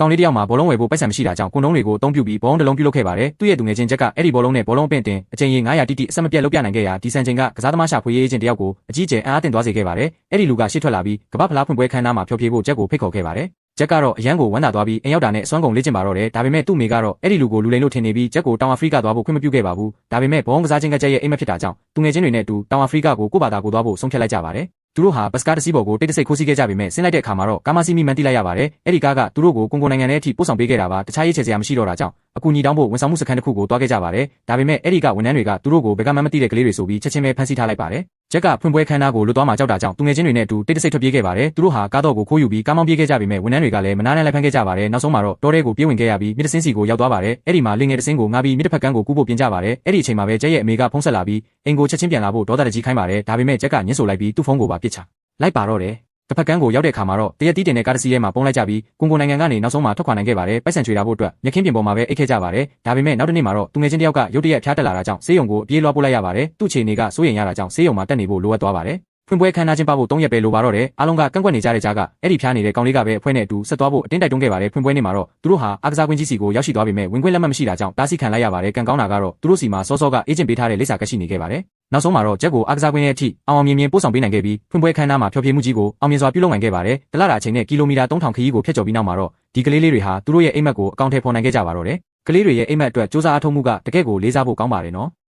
ကောင်လေးတယောက်မှာဘောလုံးဝယ်ဖို့ပိုက်ဆံမရှိတာကြောင့်ကွန်တုံးတွေကိုအသုံးပြုပြီးဘောလုံးတစ်လုံးပြုလုပ်ခဲ့ပါတယ်။သူ့ရဲ့သူငယ်ချင်းချက်ကအဲ့ဒီဘောလုံးနဲ့ဘောလုံးအပင့်တင်အချိန်ရေ900တိတိအဆက်မပြတ်လုပ်ပြနိုင်ခဲ့ရာဒီစံချိန်ကကစားသမားရှာဖွေရေးချင်းတယောက်ကိုအကြီးကျယ်အားအသင့်သွားစေခဲ့ပါတယ်။အဲ့ဒီလူကရှေ့ထွက်လာပြီးကမ္ဘာဖလားဖွင့်ပွဲခန်းနားမှာဖျော်ဖြေဖို့ချက်ကိုဖိတ်ခေါ်ခဲ့ပါတယ်။ချက်ကတော့အရန်ကိုဝမ်းသာသွားပြီးအိမ်ရောက်တာနဲ့အစွမ်းကုန်လေ့ကျင့်ပါတော့တယ်။ဒါပေမဲ့သူ့မိကတော့အဲ့ဒီလူကိုလူလိမ်လို့ထင်နေပြီးချက်ကိုတောင်အာဖရိကသွားဖို့ခွင့်မပြုခဲ့ပါဘူး။ဒါပေမဲ့ဘောလုံးကစားခြင်းကချက်ရဲ့အိမ်မက်ဖြစ်တာကြောင့်သူငယ်ချင်းတွေနဲ့အတူတောင်အာဖရိကကိုကိုယ့်ဘာသာကိုသွားဖို့ဆုံးဖြတ်လိုက်ကြပါတယ်။သူတို့ဟာဘတ်စကားတစ်စီးပေါ်ကိုတိတ်တဆိတ်ခိုးစီးခဲ့ကြပေမဲ့ဆင်းလိုက်တဲ့အခါမှာတော့ကားမစီးမိမှန်းသိလိုက်ရပါတယ်။အဲ့ဒီကားကသူတို့ကိုကွန်ဂိုနိုင်ငံထဲအထိပို့ဆောင်ပေးခဲ့တာပါ။တခြားရေးချယ်စရာမရှိတော့တာကြောင့်အကူအညီတောင်းဖို့ဝန်ဆောင်မှုစခန်းတစ်ခုကိုတွားခဲ့ကြပါတယ်။ဒါပေမဲ့အဲ့ဒီကဝန်ထမ်းတွေကသူတို့ကိုဘယ်ကမှမသိတဲ့ကလေးတွေဆိုပြီးချက်ချင်းပဲဖမ်းဆီးထားလိုက်ပါတယ်။ချက်ကဖွင့်ပွဲခန်းနားကိုလွတ်သွားမှကြောက်တာကြောင့်သူငယ်ချင်းတွေနဲ့အတူတိတ်တဆိတ်ထွက်ပြေးခဲ့ပါတယ်။သူတို့ဟာကားတော့ကိုခိုးယူပြီးကားမောင်းပြေးခဲ့ကြပေမဲ့ဝန်ထမ်းတွေကလည်းမနားနဲ့လိုက်ဖမ်းခဲ့ကြပါတယ်။နောက်ဆုံးမှာတော့တောထဲကိုပြေးဝင်ခဲ့ရပြီးမြစ်တစင်းစီကိုရောက်သွားပါတယ်။အဲ့ဒီမှာလင်ငယ်တစင်းကိုငါပြီးမြစ်တစ်ဖက်ကန်းကိုကူးဖို့ပြင်ကြပါတယ်။အဲ့ဒီအချိန်မှာပဲချက်ရဲ့အမေကဖုန်းဆက်လာပြီးအိမ်ကိုချက်ချင်းပြန်လာဖို့ဒေါသတကြီးခိုင်းပါတယ်။ဒါပေမဲ့ချက်ကညှင်းဆိုလိုက်ပြီးသူ့ဖုန်းကိုပါပစ်ချလိုက်ပါတော့တယ်။တစ်ဖက်ကန်းကိုရောက်တဲ့အခါမှာတော့တရက်တီးတင်တဲ့ကားတစ်စီးထဲမှာပုံလိုက်ကြပြီးကွန်ဂိုနိုင်ငံကနေနောက်ဆုံးမှာထွက်ခွာနိုင်ခဲ့ပါတယ်။ပိုက်ဆံချွေတာဖို့အတွက်မြက်ခင်းပြင်ပေါ်မှာပဲအိတ်ခဲ့ကြပါတယ်။ဒါပေမဲ့နောက်တစ်နေ့မှာတော့သူငယ်ချင်းတယောက်ကရုတ်တရက်ဖျားတက်လာတာကြောင့်ဆေးရုံကိုအပြေးလွှားပို့လိုက်ရပါတယ်။သူ့အခြေအနေကစိုးရိမ်ရတာကြောင့်ဆေးရုံမှာတက်နေဖို့လိုအပ်သွားပါတယ်။ဖွင့်ပွဲခန်းနားကျင်းပဖို့3ရက်ပဲလိုပါတော့တယ်။အားလုံးကကန့်ကွက်နေကြတဲ့ကြားကအဲ့ဒီဖျားနေတဲ့ကောင်လေးကပဲအဖွဲ့နဲ့အတူဆက်သွားဖို့အတင်းတိုက်တွန်းခဲ့ပါတယ်။ဖွင့်ပွဲနေ့မှာတော့သူတို့ဟာအားကစားကွင်းကြီးစီကိုရောက်ရှိသွားပေမဲ့ဝင်ခွင့်လက်မှတ်မရှိတာကြောင့်တားဆီးခံလိုက်ရပါတယ်။ကံကောင်းတာကတော့သူတို့စီမှာစောစောကအေဂျင့်ပေးထားတဲ့လိပ်စာကတ်ရှိနေခဲ့ပါတယ်။နောက်ဆုံးမှာတော့ချက်ကိုအားကစားကွင်းရဲ့အထိအောင်မြင်ပို့ဆောင်ပေးနိုင်ခဲ့ပြီးဖွင့်ပွဲခန်းနားမှာဖျော်ဖြေမှုကြီးကိုအောင်မြင်စွာပြုလုပ်နိုင်ခဲ့ပါတယ်။တလတာအချိန်နဲ့ကီလိုမီတာ3000ခရီးကိုဖျက်ကျော်ပြီးနောက်မှာတော့ဒီကလေးလေးတွေဟာသူတို့ရဲ့အိမ်မက်ကိုအကောင့်ထဲပေါ်နိုင်ခဲ့ကြပါတော့တယ်။ကလေးတွေရဲ့အိမ်မက်အတွက်စူးစမ်းအားထုတ်မှုကတကယ့်ကိုလေးစားဖို့ကောင်းပါတယ်နော်။